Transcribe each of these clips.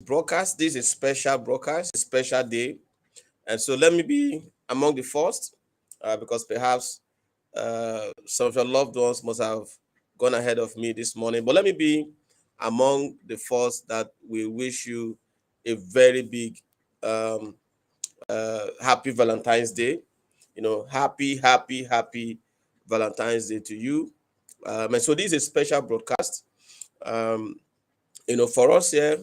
broadcast. This is a special broadcast, a special day. And so let me be among the first, because perhaps some of your loved ones must have gone ahead of me this morning. But let me be among the first that we wish you a very big um, happy Valentine's Day. Happy Valentine's Day to you. And so this is a special broadcast. Um, for us here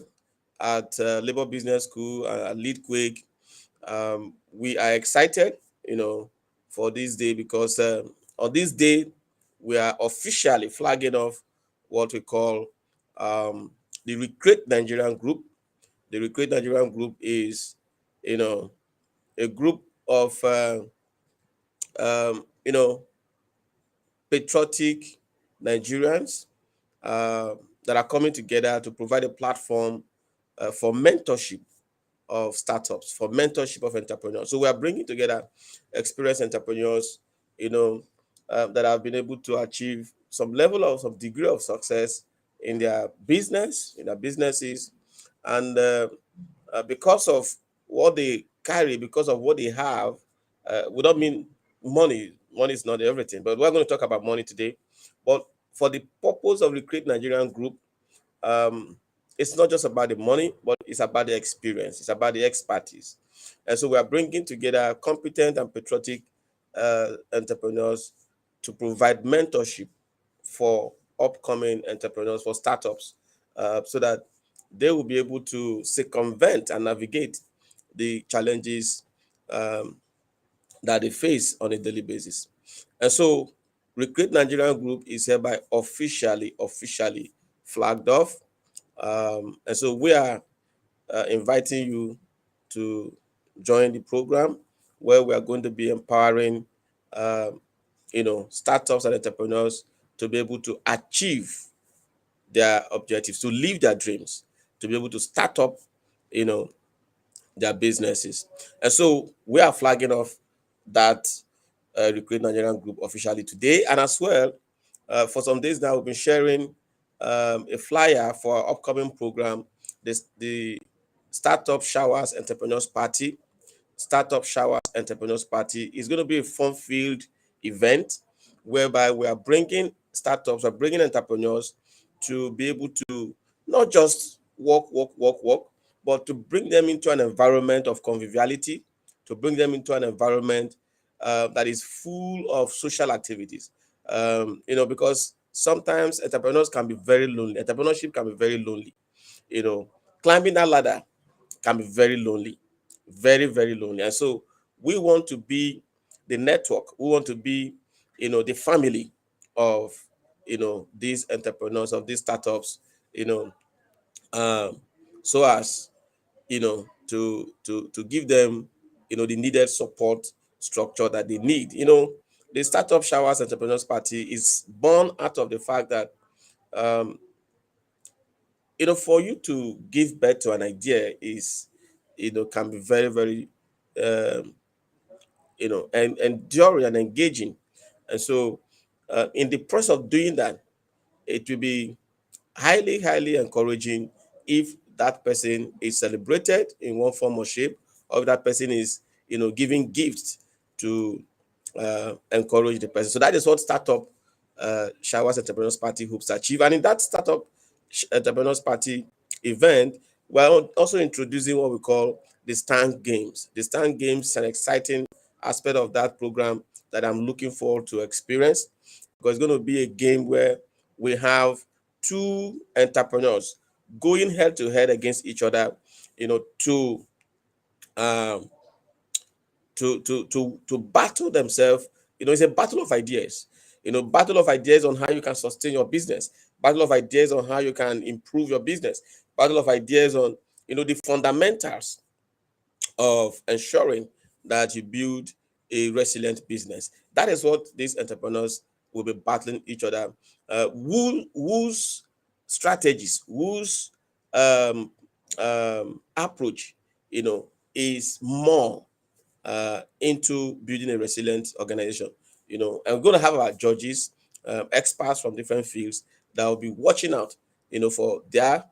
at Labor Business School, at Lead Quake, we are excited, for this day because on this day we are officially flagging off what we call the Recreate Nigerian Group. The Recreate Nigerian Group is, you know, a group of, um, you know, patriotic Nigerians that are coming together to provide a platform for mentorship of startups, for mentorship of entrepreneurs. So we are bringing together experienced entrepreneurs, that have been able to achieve some degree of success in their businesses, and because of what they carry, because of what they have. We don't mean money. Money is not everything, but we're going to talk about money today. But for the purpose of the Create Nigerian Group, um, it's not just about the money, but it's about the experience. It's about the expertise. And so we are bringing together competent and patriotic entrepreneurs to provide mentorship for upcoming entrepreneurs, for startups, so that they will be able to circumvent and navigate the challenges um, that they face on a daily basis. And so, Recruit Nigerian Group is hereby officially flagged off. And so, we are inviting you to join the program where we are going to be empowering, um, startups and entrepreneurs to be able to achieve their objectives, to live their dreams, to be able to start up, you know, their businesses. And so we are flagging off that Recruit Nigerian Group officially today. And as well, for some days now, we've been sharing a flyer for our upcoming program, the Startup Showers Entrepreneurs Party. Startup Showers Entrepreneurs Party is going to be a fun-filled event whereby we are bringing startups, we're bringing entrepreneurs to be able to not just work, but to bring them into an environment of conviviality, to bring them into an environment that is full of social activities. Because sometimes entrepreneurs can be very lonely. Entrepreneurship can be very lonely. You know, climbing that ladder can be very lonely, very, very lonely. And so we want to be the network. We want to be, the family of, these entrepreneurs, of these startups, you know, um, so as, to give them, the needed support structure that they need. The Startup Showers Entrepreneurs Party is born out of the fact that, um, for you to give birth to an idea is, can be very, very, um, and enduring and engaging. And so, in the process of doing that, it will be highly encouraging if that person is celebrated in one form or shape, or if that person is, giving gifts to encourage the person. So that is what Startup Showers Entrepreneurs Party hopes to achieve. And in that Startup Entrepreneurs Party event, we're also introducing what we call the Stand Games. The Stand Games is an exciting aspect of that program that I'm looking forward to experience, because it's going to be a game where we have two entrepreneurs going head to head against each other, to um, to battle themselves. It's a battle of ideas. Battle of ideas on how you can sustain your business, battle of ideas on how you can improve your business, battle of ideas on, the fundamentals of ensuring that you build a resilient business. That is what these entrepreneurs will be battling each other. Whose strategies, whose um, approach, is more into building a resilient organization. And we're going to have our judges, experts from different fields that will be watching out, for their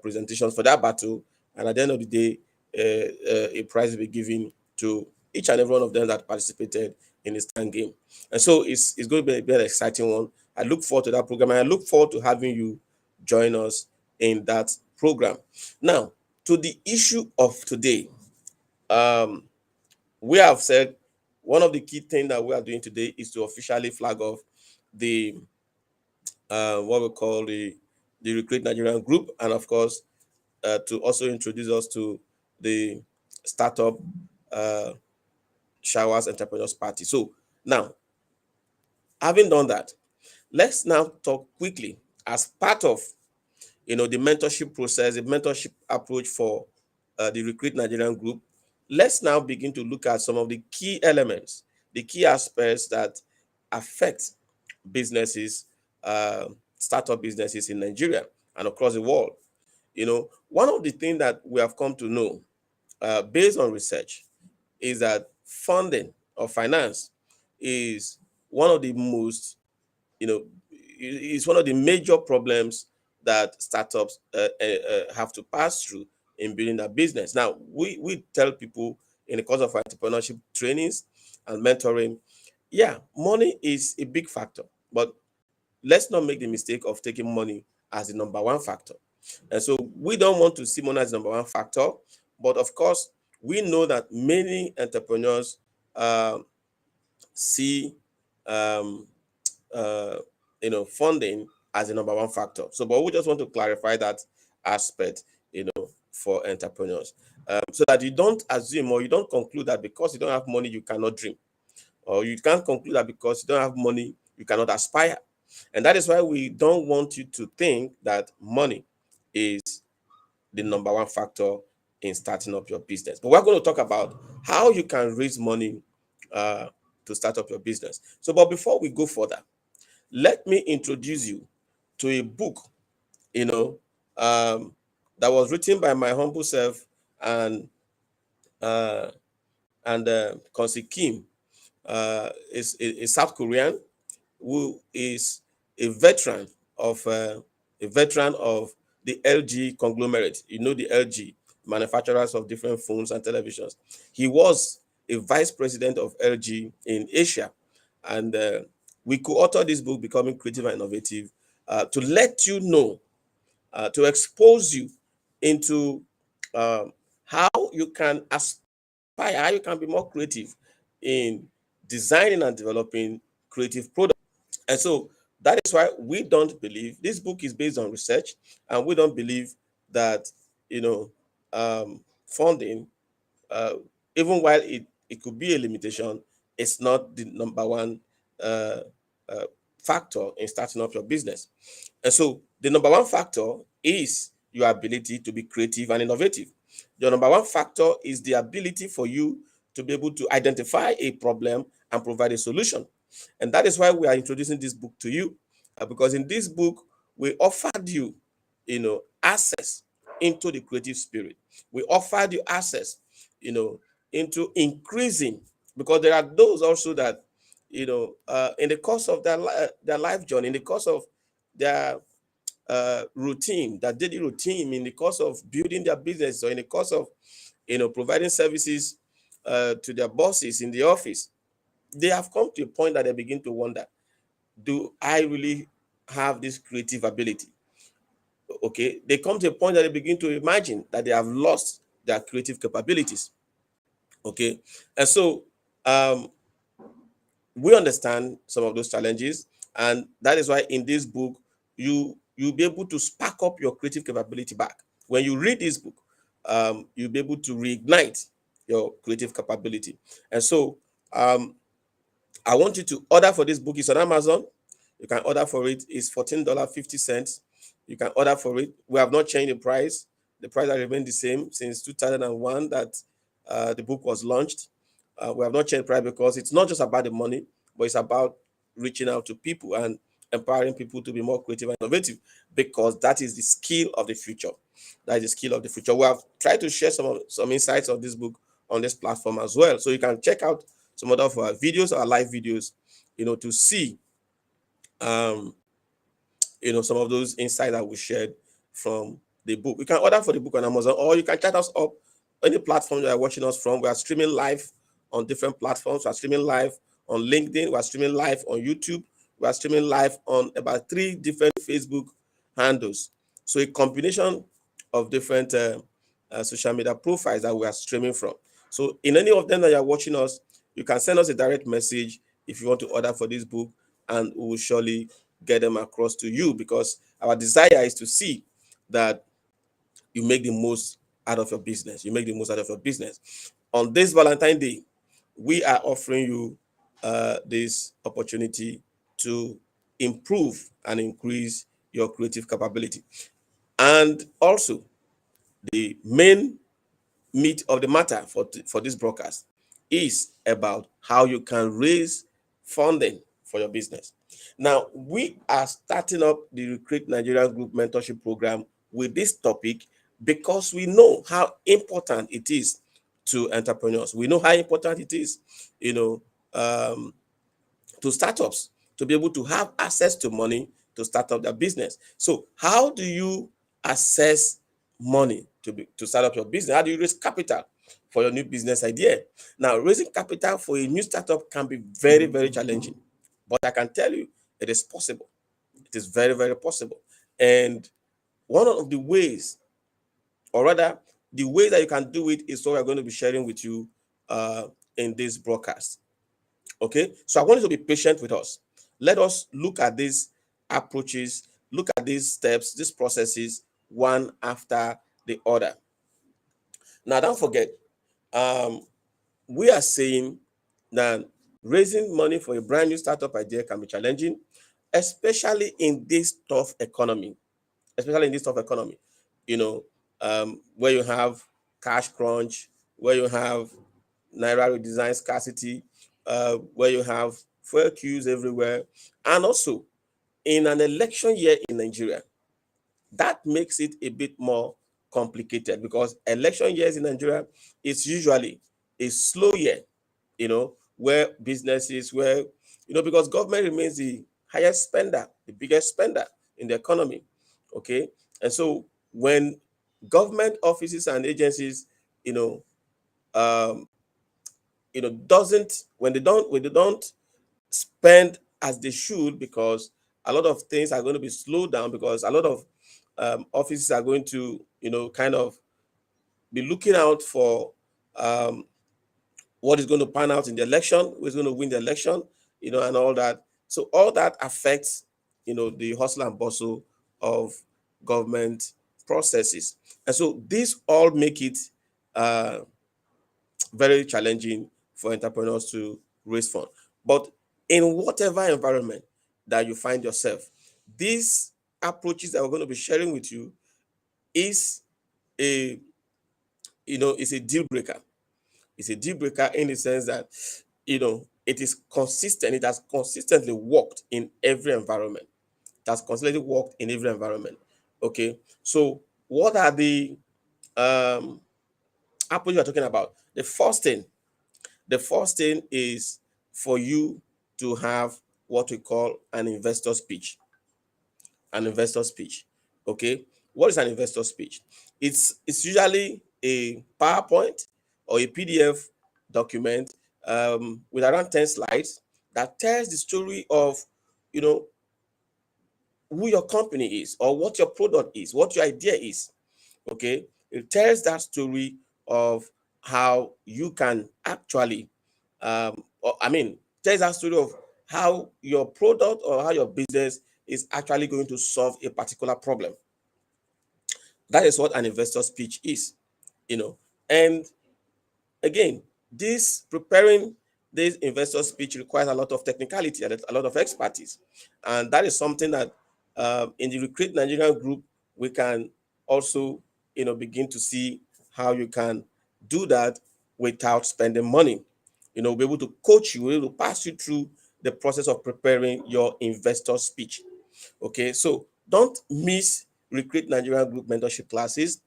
presentations, for their battle, and at the end of the day, a prize will be given to each and every one of them that participated in this time game. And so it's going to be an exciting one. I look forward to that program, and I look forward to having you join us in that program. Now, to the issue of today, um, we have said one of the key things that we are doing today is to officially flag off the what we call the Recruit Nigerian Group, and of course, to also introduce us to the startup uh, Showers Entrepreneurs Party. So now, having done that, let's now talk quickly as part of the mentorship process, the mentorship approach for the Recruit Nigerian Group. Let's now begin to look at some of the key elements, the key aspects that affect businesses, startup businesses in Nigeria and across the world. One of the things that we have come to know, based on research, is that funding or finance is one of the most, is one of the major problems that startups have to pass through in building their business. Now, we tell people in the course of our entrepreneurship trainings and mentoring, yeah, money is a big factor, but let's not make the mistake of taking money as the number one factor. And so we don't want to see money as the number one factor, but of course, we know that many entrepreneurs uh, see um, uh, funding as the number one factor. So, but we just want to clarify that aspect, for entrepreneurs, so that you don't assume or you don't conclude that because you don't have money you cannot dream, or you can't conclude that because you don't have money you cannot aspire. And that is why we don't want you to think that money is the number one factor in starting up your business. But we're going to talk about how you can raise money uh, to start up your business. So, but before we go further, let me introduce you to a book, you know, um, that was written by my humble self and uh, Konsi Kim, is a South Korean who is a veteran of the LG conglomerate. You know, the LG manufacturers of different phones and televisions. He was a vice president of LG in Asia, and we co-authored this book, Becoming Creative and Innovative, to let you know, to expose you into um, how you can aspire, how you can be more creative in designing and developing creative products. And so that is why we don't believe this book is based on research, and we don't believe that funding, uh, even while it could be a limitation, it's not the number one uh, uh, factor in starting up your business. And so the number one factor is your ability to be creative and innovative. Your number one factor is the ability for you to be able to identify a problem and provide a solution. And that is why we are introducing this book to you, because in this book, we offered you, access into the creative spirit. We offered you access, into increasing, because there are those also that, in the course of their life journey, in the course of their routine, that daily routine, in the course of building their business, or in the course of, providing services to their bosses in the office, they have come to a point that they begin to wonder, do I really have this creative ability? Okay, they come to a point that they begin to imagine that they have lost their creative capabilities. Okay, and so um, we understand some of those challenges, and that is why in this book you'll be able to spark up your creative capability back. When you read this book, you'll be able to reignite your creative capability. And so I want you to order for this book. It's on Amazon. You can order for it. It's $14.50. You can order for it. We have not changed the price. The price has remained the same since 2001 that the book was launched. We have not changed the price because it's not just about the money, but it's about reaching out to people and empowering people to be more creative and innovative, because that is the skill of the future. That is the skill of the future. We have tried to share some insights of this book on this platform as well. So you can check out some other of our videos, our live videos, to see um, some of those insights that we shared from the book. You can order for the book on Amazon, or you can chat us up any platform you are watching us from. We are streaming live on different platforms. We are streaming live on LinkedIn. We are streaming live on YouTube. We are streaming live on about 3 different Facebook handles. So a combination of different social media profiles that we are streaming from. So in any of them that you are watching us, you can send us a direct message if you want to order for this book, and we will surely get them across to you, because our desire is to see that you make the most out of your business. You make the most out of your business. On this Valentine Day, we are offering you this opportunity to improve and increase your creative capability. And also, the main meat of the matter for this broadcast is about how you can raise funding for your business. Now, we are starting up the Recruit Nigeria Group Mentorship Program with this topic because we know how important it is to entrepreneurs. We know how important it is, you know, um, to startups to be able to have access to money to start up their business. So, how do you access money to start up your business? How do you raise capital for your new business idea? Now, raising capital for a new startup can be very, very challenging, but I can tell you it is possible. It is very, very possible. And one of the ways, or rather, the way that you can do it is what we're going to be sharing with you in this broadcast. Okay, so I want you to be patient with us. Let us look at these approaches, look at these steps, these processes, one after the other. Now, don't forget, um, we are saying that raising money for a brand new startup idea can be challenging, especially in this tough economy. Especially in this tough economy, you know, where you have cash crunch, where you have naira redesign scarcity, where you have fuel queues everywhere, and also in an election year in Nigeria. That makes it a bit more complicated, because election years in Nigeria is usually a slow year, where businesses, because government remains the highest spender, the biggest spender in the economy. Okay. And so when government offices and agencies, you know, um, doesn't when they don't spend as they should, because a lot of things are going to be slowed down, because a lot of offices are going to kind of be looking out for um, what is going to pan out in the election, who is going to win the election, and all that. So all that affects the hustle and bustle of government processes. And so these all make it uh, very challenging for entrepreneurs to raise funds. But in whatever environment that you find yourself, these approaches that we're going to be sharing with you is a is a deal breaker. It's a deal breaker in the sense that it is consistent. It has consistently worked in every environment. It has consistently worked in every environment. Okay. So what are the approaches you're talking about? The first thing is for you to have what we call an investor speech. An investor speech. Okay. What is an investor speech? It's usually a PowerPoint or a PDF document with around 10 slides that tells the story of you know who your company is, or what your product is, what your idea is. Okay. It tells that story of how you can actually tells that story of how your product or how your business is actually going to solve a particular problem. That is what an investor speech is. And again, this preparing this investor speech requires a lot of technicality and a lot of expertise, and that is something that in the Recruit Nigerian group we can also begin to see how you can do that without spending money. We'll be able to coach you, we'll be able to pass you through the process of preparing your investor speech. Okay, so don't miss Recruit Nigerian group mentorship classes,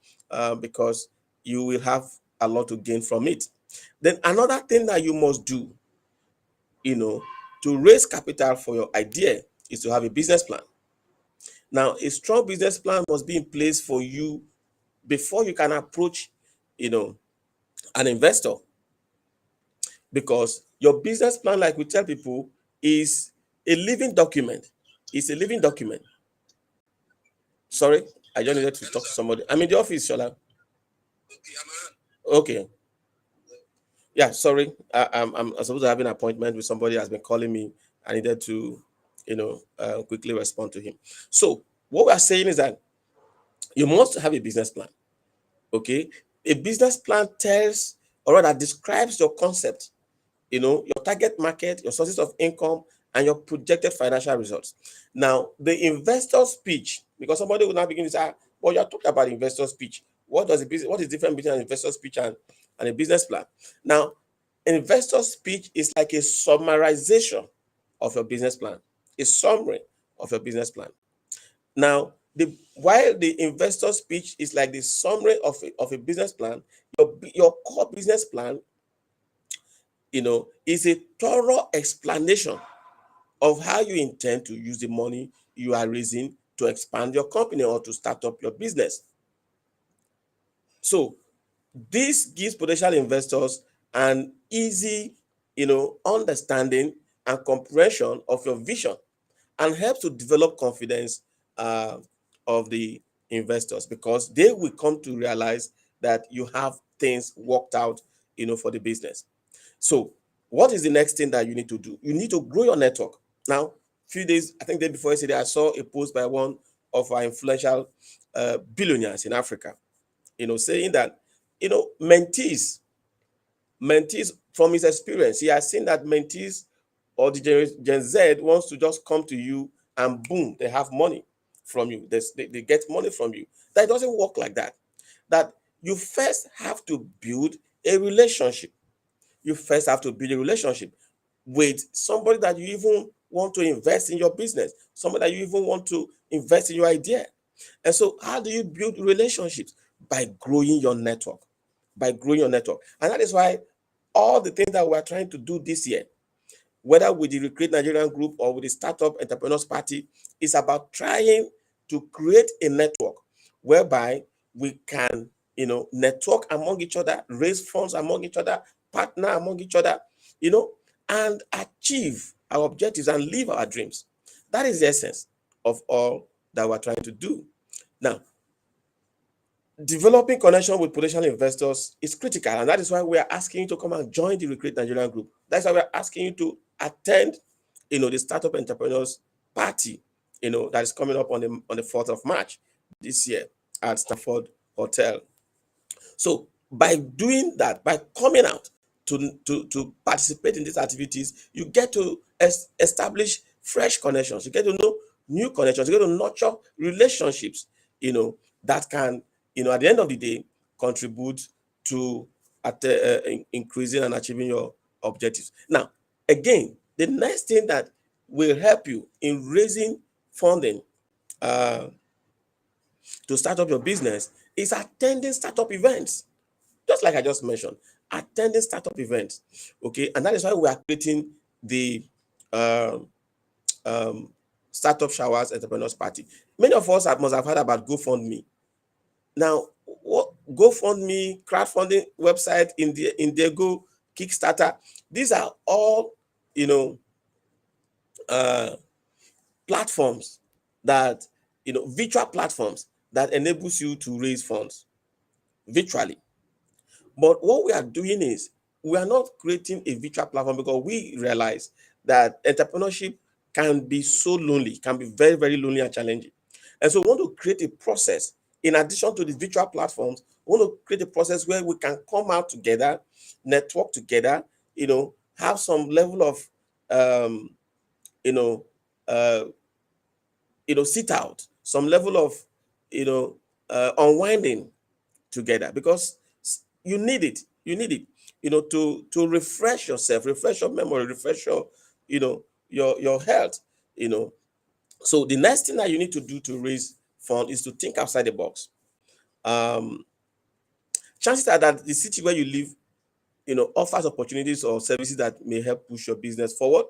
because you will have a lot to gain from it. Then another thing that you must do, to raise capital for your idea, is to have a business plan. Now, a strong business plan must be in place for you before you can approach, an investor, because your business plan, like we tell people, is a living document. It's a living document. Sorry, I just needed to talk to somebody. I'm in the office, Shola. Okay. Yeah, sorry. I'm supposed to have an appointment with somebody who has been calling me. I needed to, quickly respond to him. So what we are saying is that you must have a business plan. Okay, a business plan tells, or rather describes your concept, your target market, your sources of income, and your projected financial results. Now, the investor speech, because somebody will now begin to say, well, you're talking about investor speech. What is different between an investor speech and a business plan? Now, an investor speech is like a summarization of your business plan, a summary of your business plan. Now, while the investor speech is like the summary of a business plan, your core business plan, is a thorough explanation of how you intend to use the money you are raising to expand your company or to start up your business. So this gives potential investors an easy, understanding and comprehension of your vision, and helps to develop confidence uh, of the investors, because they will come to realize that you have things worked out, for the business. So, what is the next thing that you need to do? You need to grow your network. Now, few days, I think the day before yesterday, I saw a post by one of our influential billionaires in Africa, saying that, mentees from his experience, he has seen that mentees or the Gen Z wants to just come to you and boom, they have money from you. They get money from you. That doesn't work like that. That you first have to build a relationship. You first have to build a relationship with somebody that you even want to invest in your business, somebody that you even want to invest in your idea. And so, how do you build relationships? By growing your network. By growing your network. And that is why all the things that we're trying to do this year, whether with the Recreate Nigerian Group or with the Startup Entrepreneurs Party, is about trying to create a network whereby we can, network among each other, raise funds among each other, partner among each other, and achieve our objectives and live our dreams. That is the essence of all that we're trying to do. Now, developing connection with potential investors is critical, and that is why we are asking you to come and join the Recreate Nigerian Group. That's why we're asking you to attend, the Startup Entrepreneurs Party, that is coming up on the 4th of March this year at Stafford Hotel. So by doing that, by coming out to participate in these activities, you get to establish fresh connections. You get to know new connections. You get to nurture relationships, that can, at the end of the day, contribute to increasing and achieving your objectives. Now, again, the next thing that will help you in raising funding uh, to start up your business is attending startup events. Just like I just mentioned, attending startup events. Okay, and that is why we are creating the um, um, Startup Showers Entrepreneurs Party. Many of us must have heard about GoFundMe. Now, what GoFundMe, crowdfunding website, Indiegogo, Kickstarter, these are all, you know, uh, platforms that, virtual platforms that enables you to raise funds virtually. But what we are doing is we are not creating a virtual platform because we realize that entrepreneurship can be so lonely, can be very, very lonely and challenging. And so we want to create a process in addition to the virtual platforms. We want to create a process where we can come out together, network together, have some level of um, you know, uh, sit out, some level of you know unwinding together, because you need it. You need it, to refresh yourself, refresh your memory, refresh your, your health. So the next thing that you need to do to raise fund is to think outside the box. Um, Chances are that the city where you live, offers opportunities or services that may help push your business forward.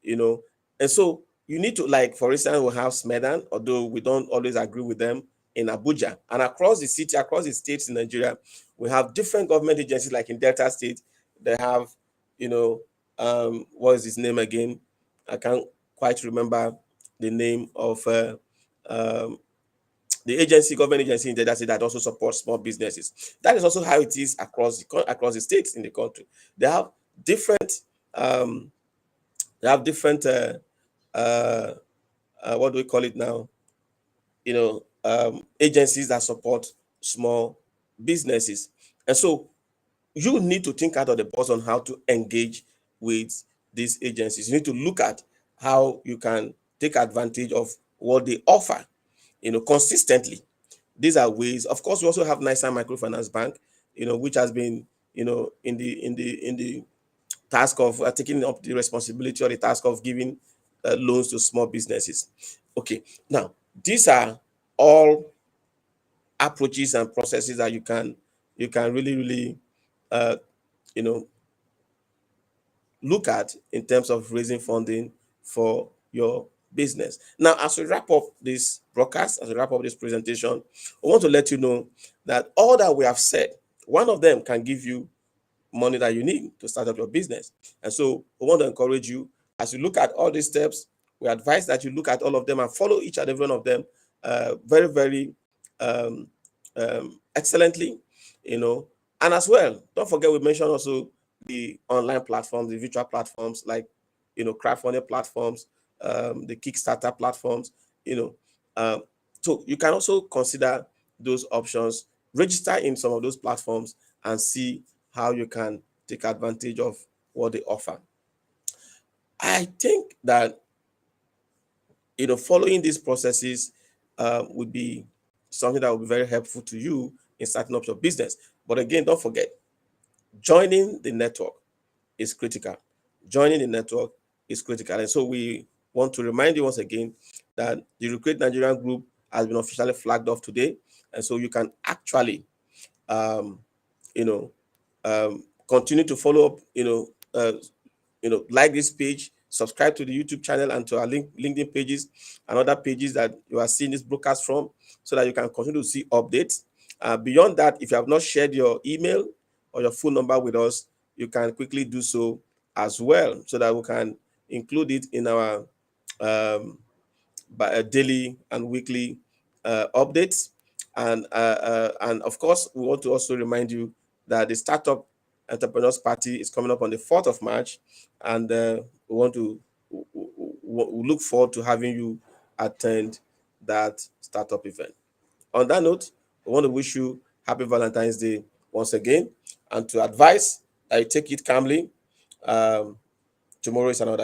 you know, and so you need to, like, for instance, we have Smedan, although we don't always agree with them, in Abuja. And across the city, across the states in Nigeria, we have different government agencies, like in Delta State, they have, what is his name again? I can't quite remember the name of um, the agency, government agency in Delta State that also supports small businesses. That is also how it is across the states in the country. They have different, um, they have different, uh, what do we call it now? Agencies that support small businesses. And so you need to think out of the box on how to engage with these agencies. You need to look at how you can take advantage of what they offer, consistently. These are ways. Of course, we also have Nicer Microfinance Bank, which has been, in the task of taking up the responsibility or the task of giving loans to small businesses. Okay, now these are all approaches and processes that you can really, really, uh, you know look at in terms of raising funding for your business. Now, as we wrap up this broadcast, as we wrap up this presentation, I want to let you know that all that we have said, one of them can give you money that you need to start up your business. And so we want to encourage you, as you look at all these steps, we advise that you look at all of them and follow each and every one of them very, very um, excellently, you know. And as well, don't forget we mentioned also the online platforms, the virtual platforms like, crowdfunding platforms, the Kickstarter platforms, you know. Um, so you can also consider those options, register in some of those platforms, and see how you can take advantage of what they offer. I think that, following these processes would be something that will be very helpful to you in starting up your business. But again, don't forget, joining the network is critical. Joining the network is critical. And so we want to remind you once again that the Recruit Nigerian group has been officially flagged off today. And so you can actually, um, you know, continue to follow up, like this page, subscribe to the YouTube channel and to our LinkedIn pages and other pages that you are seeing this broadcast from, so that you can continue to see updates. Beyond that, if you have not shared your email or your phone number with us, you can quickly do so as well, so that we can include it in our daily and weekly updates. And of course, we want to also remind you that the Startup Entrepreneurs Party is coming up on the 4th of March, and we want to we look forward to having you attend that startup event. On that note, we want to wish you happy Valentine's Day once again, and to advise that you take it calmly. Tomorrow is another